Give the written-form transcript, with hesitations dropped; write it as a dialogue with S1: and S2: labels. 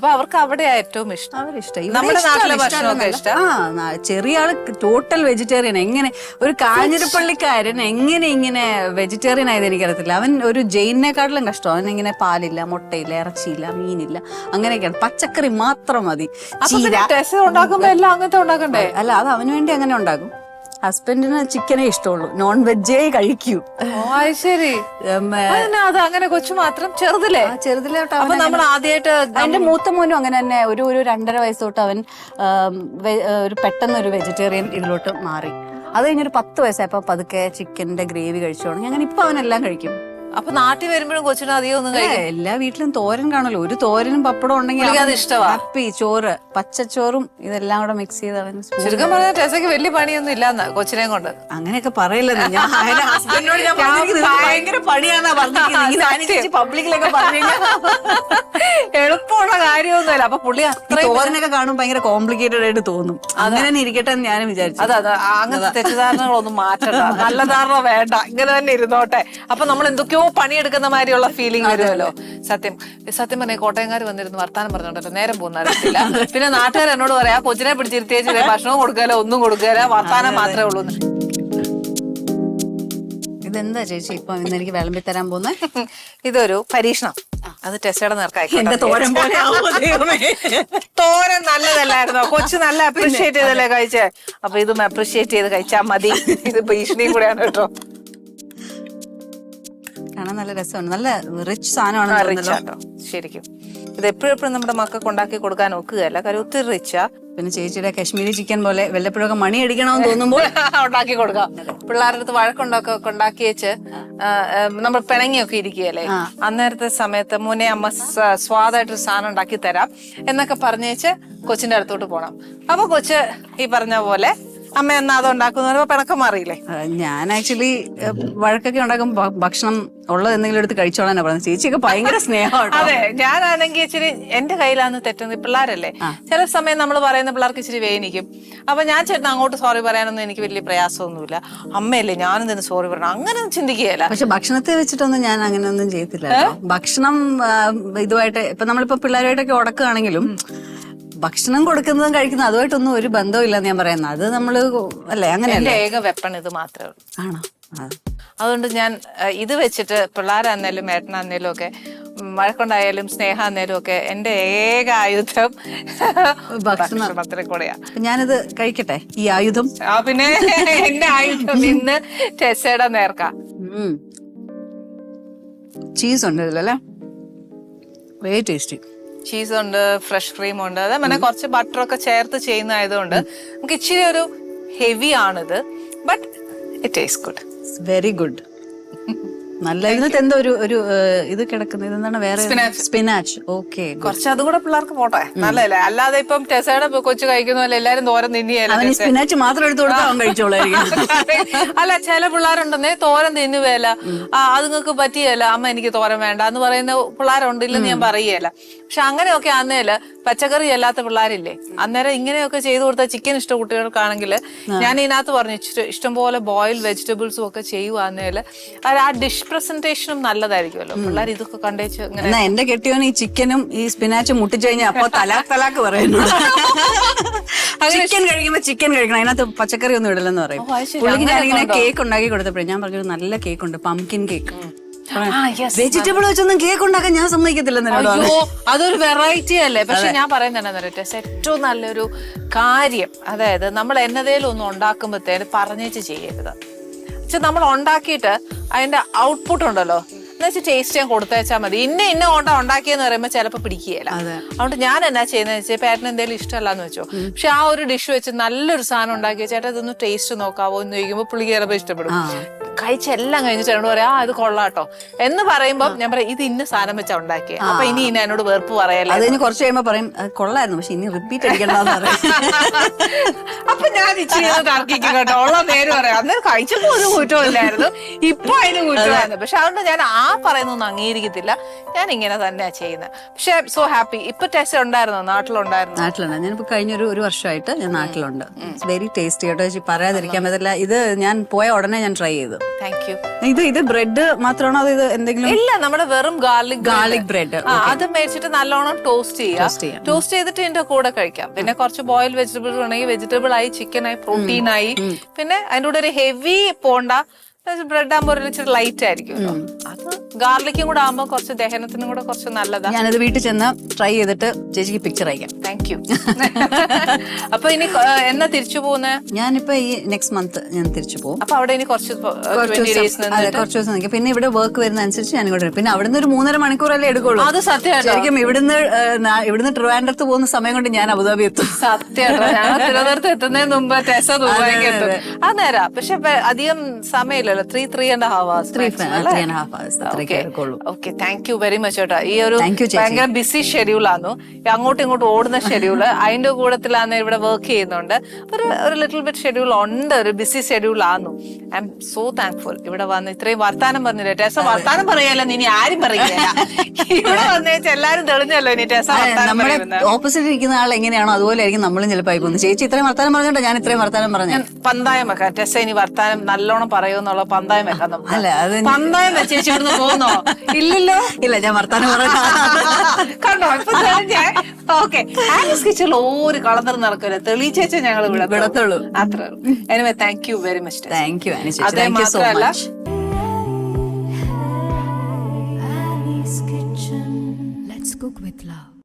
S1: അപ്പൊ അവർക്ക് അവിടെയാ ഏറ്റവും ഇഷ്ടം.
S2: അവരിഷ്ടം.
S1: നമ്മുടെ നാട്ടിലെ ഭക്ഷണമൊക്കെ ഇഷ്ടം.
S2: ചെറിയ ആള് ടോട്ടൽ വെജിറ്റേറിയൻ. എങ്ങനെ ഒരു കാഞ്ഞിരപ്പള്ളിക്കാരൻ എങ്ങനെ ഇങ്ങനെ വെജിറ്റേറിയൻ ആയത് എനിക്കറിയത്തില്ല. അവൻ ഒരു ജെയിനെക്കാട്ടിലും കഷ്ടം. അവൻ ഇങ്ങനെ പാലില്ല, മുട്ടയില്ല, ഇറച്ചിയില്ല, മീനില്ല, അങ്ങനെയൊക്കെയാണ്. പച്ചക്കറി മാത്രം മതി.
S1: ഉണ്ടാക്കുമ്പോ എല്ലാം അങ്ങനത്തെ ഉണ്ടാക്കണ്ടേ?
S2: അല്ല, അത് അവന് വേണ്ടി അങ്ങനെ ഉണ്ടാക്കും. ഹസ്ബൻഡിന് ചിക്കനേ ഇഷ്ടമുള്ളൂ, നോൺ വെജേ കഴിക്കൂ.
S1: ശരി. അത് അങ്ങനെ കൊച്ചു മാത്രം
S2: ചെറുതിലോട്ട്
S1: അപ്പൊ നമ്മൾ ആദ്യമായിട്ട്
S2: എന്റെ മൂത്ത മോനും അങ്ങനെ തന്നെ ഒരു 2.5 വയസ്സ് തൊട്ട് അവൻ ഒരു പെട്ടെന്ന് ഒരു വെജിറ്റേറിയൻ ഇതിലോട്ട് മാറി. അത് കഴിഞ്ഞൊരു 10 വയസ്സായപ്പോ പതുക്കെ ചിക്കന്റെ ഗ്രേവി കഴിച്ചു തുടങ്ങി. അങ്ങനെ ഇപ്പൊ അവനെല്ലാം കഴിക്കും.
S1: അപ്പൊ നാട്ടിൽ വരുമ്പോഴും കൊച്ചിന് അധികം ഒന്നും കഴിക്കും.
S2: എല്ലാ വീട്ടിലും തോരൻ കാണല്ലോ. ഒരു തോരനും പപ്പടം ഉണ്ടെങ്കിൽ
S1: അത് ഇഷ്ടമാണ്.
S2: ഹാപ്പി. ചോറ്, പച്ചച്ചോറും ഇതെല്ലാം കൂടെ മിക്സ് ചെയ്ത് അവൻ
S1: ചുരുക്കം പറഞ്ഞാൽ ടെസയ്ക്ക് വലിയ പണിയൊന്നും ഇല്ലാന്ന് കൊച്ചിനെ കൊണ്ട്.
S2: അങ്ങനെയൊക്കെ പറയില്ലെന്ന് ഞാൻ ഹസ്ബൻഡിനോട് ഭയങ്കര പണിയാന്നാ പറഞ്ഞിരിക്കുന്നത്. പബ്ലിക്കിലൊക്കെ പറഞ്ഞു
S1: എളുപ്പമുള്ള കാര്യമൊന്നുമില്ല. അപ്പൊ പുള്ളി
S2: തോരനൊക്കെ കാണും ഭയങ്കര കോംപ്ലിക്കേറ്റഡ് ആയിട്ട് തോന്നും. അങ്ങനെ തന്നെ ഇരിക്കട്ടെ എന്ന് ഞാനും വിചാരിച്ചു.
S1: അതെ, അങ്ങനത്തെ തെറ്റിദ്ധാരണകളൊന്നും മാറ്റണ്ട. നല്ല ധാരണ വേണ്ട, ഇങ്ങനെ തന്നെ ഇരുന്നോട്ടെ. അപ്പൊ നമ്മൾ എന്തൊക്കെയോ പണിയെടുക്കുന്ന മാതിരിയുള്ള ഫീലിംഗ് വരുമല്ലോ. സത്യം പറഞ്ഞ കോട്ടയംകാർ വന്നിരുന്നു വർത്താനം പറഞ്ഞോണ്ടല്ലോ നേരം പോകുന്നറിയില്ല. പിന്നെ നാട്ടുകാർ എന്നോട് പറയാ കൊച്ചിനെ പിടിച്ചിരുത്തിയ ഭക്ഷണവും കൊടുക്കാലോ, ഒന്നും കൊടുക്കാലോ, വർത്താനം മാത്രമേ ഉള്ളൂ.
S2: ഇതെന്താ ചേച്ചി ഇപ്പൊ ഇന്ന് എനിക്ക് വിളമ്പി തരാൻ പോകുന്നത്?
S1: ഇതൊരു പരീക്ഷണം. അത് ടെസ്റ്റയുടെ നേർക്കായി.
S2: തോരൻ പോലെ
S1: തോരൻ നല്ലതല്ലായിരുന്നോ? കൊച്ചു നല്ല അപ്രീഷിയേറ്റ് ചെയ്തല്ലേ കഴിച്ചേ. അപ്പൊ ഇതും അപ്രീഷിയേറ്റ് ചെയ്ത് കഴിച്ചാൽ മതി. ഇത് ഭീഷണിയും കൂടെയാണ് കേട്ടോ.
S2: കാണാൻ നല്ല രസമാണ്. നല്ല റിച്ച് സാധനമാണ്
S1: ശരിക്കും. ഇത് എപ്പോഴും നമ്മുടെ മക്കൾക്ക് ഉണ്ടാക്കി കൊടുക്കാൻ ഒക്കുകയല്ല, കാര്യം ഒത്തിരി റിച്ചാ.
S2: പിന്നെ ചേച്ചിയുടെ കാശ്മീരി ചിക്കൻ പോലെ വല്ലപ്പോഴൊക്കെ മണി അടിക്കണമെന്ന് തോന്നുമ്പോൾ
S1: ഉണ്ടാക്കി കൊടുക്കാം. പിള്ളേരുടെ അടുത്ത് വഴക്കുണ്ടാക്കി ഉണ്ടാക്കി വെച്ച് നമ്മൾ പിണങ്ങിയൊക്കെ ഇരിക്കുകയല്ലേ, അന്നേരത്തെ സമയത്ത് മുന്നേ അമ്മ സ്വാദായിട്ടൊരു സാധനം ഉണ്ടാക്കി തരാം എന്നൊക്കെ പറഞ്ഞേച്ച് കൊച്ചിന്റെ അടുത്തോട്ട് പോണം. അപ്പൊ കൊച്ച് ഈ പറഞ്ഞ പോലെ അമ്മ എന്നാ അത് ഉണ്ടാക്കുന്ന പിണക്കം മാറിയില്ലേ?
S2: ഞാൻ ആക്ച്വലി വഴക്കൊക്കെ ഉണ്ടാക്കുമ്പോ ഭക്ഷണം ഉള്ളത് എന്തെങ്കിലും എടുത്ത് കഴിച്ചോളാനാ പറഞ്ഞത്. ചേച്ചിയൊക്കെ ഭയങ്കര സ്നേഹമാണ്.
S1: അതെ, ഞാനാണെങ്കിൽ ഇച്ചിരി എന്റെ കയ്യിലാന്ന് തെറ്റുന്നത്. പിള്ളേരല്ലേ, ചില സമയം നമ്മൾ പറയുന്ന പിള്ളേർക്ക് ഇച്ചിരി വേദനിക്കും. അപ്പൊ ഞാൻ ചേട്ടൻ അങ്ങോട്ട് സോറി പറയാനൊന്നും എനിക്ക് വലിയ പ്രയാസമൊന്നുമില്ല. അമ്മയല്ലേ, ഞാനും തന്നെ സോറി പറയണം, അങ്ങനെ ചിന്തിക്കുകയല്ല.
S2: പക്ഷെ ഭക്ഷണത്തെ വെച്ചിട്ടൊന്നും ഞാൻ അങ്ങനെയൊന്നും ചെയ്യത്തില്ല. ഭക്ഷണം ഇതുമായിട്ട് ഇപ്പൊ നമ്മളിപ്പോ പിള്ളേരുമായിട്ടൊക്കെ ഉടക്കുകയാണെങ്കിലും ഭക്ഷണം കൊടുക്കുന്നതും കഴിക്കുന്നതും അതുമായിട്ടൊന്നും ഒരു ബന്ധവും ഇല്ലെന്ന് ഞാൻ പറയുന്നത്. അത് നമ്മള് അല്ലേ, അങ്ങനെ
S1: ഏക വെപ്പൺ ഇത് മാത്രമേ ഉള്ളൂ.
S2: ആണോ?
S1: അതുകൊണ്ട് ഞാൻ ഇത് വെച്ചിട്ട് പിള്ളേരാന്നേലും ഏട്ടനാന്നേലും ഒക്കെ വഴക്കുണ്ടായാലും സ്നേഹാന്നേലും ഒക്കെ എന്റെ ഏക ആയുധം ഭക്ഷണത്തിനെ കൂടെയാ.
S2: ഞാനിത് കഴിക്കട്ടെ ഈ ആയുധം.
S1: പിന്നെ എന്റെ ആയുധം ഇന്ന് ടെസയുടെ നേർക്ക.
S2: ചീസ് ഉണ്ട് ഇതിലല്ലേ, വെരി ടേസ്റ്റി.
S1: ചീസ് ഉണ്ട്, ഫ്രഷ് ക്രീം ഉണ്ട്, അതേപോലെ കുറച്ച് ബട്ടറൊക്കെ ചേർത്ത് ചെയ്യുന്നതായതുകൊണ്ട് നമുക്ക് ഇച്ചിരി ഒരു ഹെവി ആണിത്. But it taste good,
S2: very good. നല്ല ഇതിനകത്ത് എന്തോ ഒരു ഇത് കിടക്കുന്നത്, ഇതെന്താണ്? വേറെ സ്പിനാച്ച്. ഓക്കെ,
S1: കുറച്ച് അതും കൂടെ പിള്ളേർക്ക് പോട്ടെ, നല്ലതല്ലേ? അല്ലാതെ ഇപ്പം ടെസയുടെ കൊച്ചു കഴിക്കുന്ന പോലെ എല്ലാരും തോരൻ തിന്നിയല്ല.
S2: സ്പിനാച്ച് മാത്രം എടുത്തു കൊടുത്താൽ അവൻ കഴിച്ചോളായിരിക്കും.
S1: അല്ല, ചില പിള്ളേരുണ്ടെന്നേ തോരൻ തിന്നുകയല്ല, അത് നിങ്ങൾക്ക് പറ്റിയല്ല, അമ്മ എനിക്ക് തോരൻ വേണ്ട എന്ന് പറയുന്ന പിള്ളേരുണ്ടില്ലെന്ന് ഞാൻ പറയുകയല്ല. പക്ഷെ അങ്ങനെയൊക്കെ ആന്നേല് പച്ചക്കറി അല്ലാത്ത പിള്ളേരില്ലേ, അന്നേരം ഇങ്ങനെയൊക്കെ ചെയ്തു കൊടുത്താൽ ചിക്കൻ ഇഷ്ടം കുട്ടികൾക്കാണെങ്കിൽ ഞാൻ ഇതിനകത്ത് പറഞ്ഞു ഇഷ്ടംപോലെ ബോയിൽഡ് വെജിറ്റബിൾസും ഒക്കെ ചെയ്യുവാന്നേല് ആ ഡിഷ് പ്രസന്റേഷനും നല്ലതായിരിക്കുമല്ലോ. പിള്ളേർ ഇതൊക്കെ കണ്ടേച്ച് ഇങ്ങനെ.
S2: എന്റെ കെട്ടിയോന് ഈ ചിക്കനും ഈ സ്പിനാച്ചും മുട്ടിച്ചു കഴിഞ്ഞാൽ അപ്പൊ തലാക്ക് പറയുന്നു. ചിക്കൻ കഴിക്കുമ്പോ ചിക്കൻ കഴിക്കണം, അതിനകത്ത് പച്ചക്കറി ഒന്നും ഇടലെന്ന് പറയും. പുള്ളിക്ക് ഞാനിങ്ങനെ കേക്ക് ഉണ്ടാക്കി കൊടുത്തപ്പോഴേ ഞാൻ പറഞ്ഞു നല്ല കേക്ക് ഉണ്ട്, പംകിൻ കേക്ക്. വെജിറ്റബിൾ വെച്ചൊന്നും കേക്ക് ഉണ്ടാക്കാൻ ഞാൻ സമ്മതിക്കത്തില്ലെന്നല്ലോ.
S1: അതൊരു വെറൈറ്റി അല്ലേ? പക്ഷെ ഞാൻ പറയുന്നത് ഏറ്റവും നല്ലൊരു കാര്യം, അതായത് നമ്മൾ എന്നതേലും ഒന്നും ഉണ്ടാക്കുമ്പോഴത്തേന് പറഞ്ഞേച്ച് ചെയ്യരുത്. പക്ഷെ നമ്മൾ ഉണ്ടാക്കിയിട്ട് അതിന്റെ ഔട്ട്പുട്ട് ഉണ്ടല്ലോ എന്നുവെച്ചാൽ ടേസ്റ്റ് ഞാൻ കൊടുത്തേച്ചാൽ മതി. ഇന്ന ഉണ്ടാക്കിയെന്ന് പറയുമ്പോൾ ചിലപ്പോൾ പിടിക്കുകയില്ല. അതുകൊണ്ട് ഞാൻ എന്നാ ചെയ്യുന്നത് വെച്ചാൽ പേരന് എന്തെങ്കിലും ഇഷ്ടമല്ലാന്ന് വെച്ചോ, പക്ഷെ ആ ഒരു ഡിഷ് വെച്ച് നല്ലൊരു സാധനം ഉണ്ടാക്കിയ ചേട്ടാ ഇതൊന്ന് ടേസ്റ്റ് നോക്കാവോ എന്ന് ചോദിക്കുമ്പോൾ പുള്ളിക്ക് ചിലപ്പോൾ ഇഷ്ടപ്പെടും. കഴിച്ചെല്ലാം കഴിഞ്ഞിട്ട് എന്നോട് പറയാം ഇത് കൊള്ളാട്ടോ എന്ന് പറയുമ്പോൾ ഞാൻ പറയും ഇത് ഇന്ന സാധനം വെച്ചാ ഉണ്ടാക്കിയ, അപ്പൊ ഇനി എന്നോട് വെറുപ്പ് പറയല്ലേ.
S2: അത് കുറച്ച് കഴിയുമ്പോ പറയും കൊള്ളായിരുന്നു, പക്ഷെ ഇനി റിപ്പീറ്റ് അടിക്കണ്ടെന്ന് പറയും.
S1: അപ്പൊ ഞാൻ ഇച്ചിരി തർക്കിക്കും കേട്ടോ, ഉള്ള നേര് പറയാം. അന്നേരം കഴിച്ചപ്പോ ഒരു കുറ്റമില്ലായിരുന്നു, ഇപ്പൊ അതിന് കുറ്റമായിരുന്നു. പക്ഷെ അതുകൊണ്ട് ഞാൻ ആ പറയുന്നൊന്നും അംഗീകരിക്കത്തില്ല, ഞാൻ ഇങ്ങനെ തന്നെയാ ചെയ്യുന്നത്. പക്ഷെ സോ ഹാപ്പി. ഇപ്പൊ ടെസ്റ്റ് ഉണ്ടായിരുന്നോ? നാട്ടിലുണ്ട്.
S2: ഞാനിപ്പോ കഴിഞ്ഞൊരു വർഷമായിട്ട് ഞാൻ നാട്ടിലുണ്ട്. വെരി ടേസ്റ്റി കേട്ടോ, പറയാതിരിക്കാൻ പറ്റില്ല. ഇത് ഞാൻ പോയ ഉടനെ ഞാൻ ട്രൈ ചെയ്തു.
S1: Thank you.
S2: ഇത് ബ്രെഡ് മാത്രമാണോ അത് ഇത് എന്തെങ്കിലും?
S1: ഇല്ല, നമ്മുടെ വെറും ഗാർലിക്
S2: ബ്രെഡ്.
S1: അത് മേടിച്ചിട്ട് നല്ലോണം ടോസ്റ്റ് ചെയ്യാം. ടോസ്റ്റ് ചെയ്തിട്ട് ഇതിന്റെ കൂടെ കഴിക്കാം. പിന്നെ കുറച്ച് ബോയിൽ വെജിറ്റബിൾ ഉണ്ടെങ്കിൽ വെജിറ്റബിൾ ആയി, ചിക്കൻ ആയി, പ്രോട്ടീൻ ആയി. പിന്നെ അതിന്റെ കൂടെ ഒരു ഹെവി പോണ്ട. ബ്രെഡ് ആകുമ്പോൾ ഒരു ഇച്ചിരി ലൈറ്റ് ആയിരിക്കും. അത് ഗാർലിക്കും കൂടെ ആകുമ്പോൾ കുറച്ച് ദഹനത്തിനും കൂടെ കുറച്ച് നല്ലതാണ്.
S2: ഞാനത് വീട്ടിൽ ചെന്ന് ട്രൈ ചെയ്തിട്ട് ചേച്ചിക്ക് പിക്ചർ അയക്കാം.
S1: Thank you. അപ്പൊ ഇനി എന്നാ തിരിച്ചു പോകുന്നത്?
S2: ഞാനിപ്പോ ഈ നെക്സ്റ്റ് മന്ത് ഞാൻ തിരിച്ചു പോകും.
S1: അപ്പൊ അവിടെ ഇനി കുറച്ച്
S2: ദിവസം നിൽക്കും. പിന്നെ ഇവിടെ വർക്ക് വരുന്ന അനുസരിച്ച് ഞാൻ ഇവിടെ വരും. പിന്നെ അവിടുന്ന് ഒരു 3.5 മണിക്കൂറല്ലേ എടുക്കുള്ളൂ.
S1: അത് സത്യമായിട്ട്
S2: ശരിക്കും ഇവിടുന്ന് ട്രിവാൻഡ്രത്ത് പോകുന്ന സമയം കൊണ്ട് ഞാൻ അബുദാബി എത്തും.
S1: സത്യമായിട്ട് ഞങ്ങൾ തിരുവനന്തപുരത്ത് എത്തുന്നതിന് മുമ്പ് ടെസ ദുബായിക്ക് എത്തും. അത് നേരാ. പക്ഷെ അധികം സമയമില്ലല്ലോ. 3.5 hours. Okay, thank you very much കേട്ടോ. ഈ ഒരു ഭയങ്കര ബിസി ഷെഡ്യൂൾ ആയിരുന്നു. അങ്ങോട്ടും ഇങ്ങോട്ടും ഓടുന്ന ഷെഡ്യൂള്. അതിന്റെ കൂടത്തിലാണ് ഇവിടെ വർക്ക് ചെയ്യുന്നുണ്ട്. ഒരു ലിറ്റിൽ ബിറ്റ് ഷെഡ്യൂൾ ഉണ്ട്. ഒരു ബിസി ഷെഡ്യൂൾ ആയിരുന്നു. ഐ എം സോ താങ്ക്ഫുൾ ഇവിടെ വന്ന് ഇത്രയും വർത്താനം പറഞ്ഞില്ലേ. ടെസ വർത്താനം പറയല്ലോ, ഇനി ആരും പറയില്ല. ഇവിടെ വന്നേച്ച് എല്ലാരും തെളിഞ്ഞല്ലോ. ഇനി ടെസ
S2: നമ്മുടെ ഓപ്പോസിറ്റ് ഇരിക്കുന്ന ആൾ എങ്ങനെയാണോ അതുപോലെ ആയിരിക്കും നമ്മളും ചിലപ്പോൾ ആയിപ്പോകുന്നത്. ചേച്ചി ഇത്രയും വർത്താനം പറഞ്ഞോട്ടോ ഞാൻ ഇത്രയും വർത്താനം പറഞ്ഞു.
S1: പന്തായം വെക്കാം. ടെസ ഇനി വർത്താനം നല്ലോണം പറയുമെന്നുള്ള പന്തായം വെക്കാം നമുക്ക്.
S2: അല്ല, അത്
S1: പന്തായം വെച്ചേച്ചി ഇവിടുന്ന് പോകുന്നോ? ഇല്ലല്ലോ.
S2: ഇല്ല, ഞാൻ വർത്താനം പറഞ്ഞു.
S1: കണ്ടോ ഇപ്പൊ തെളിഞ്ഞേ. ഓക്കെ, ആലീസ് കിച്ചണിൽ ഒരു കളർ നടക്കില്ല. തെളിയിച്ചേച്ച ഞങ്ങൾ വിടത്തുള്ളൂ. അത്രേ ഉള്ളൂ. Anyway, thank you very much.
S2: Thank you.
S1: അതേ മാത്രമല്ല,
S3: Annie's Kitchen. Let's cook with love.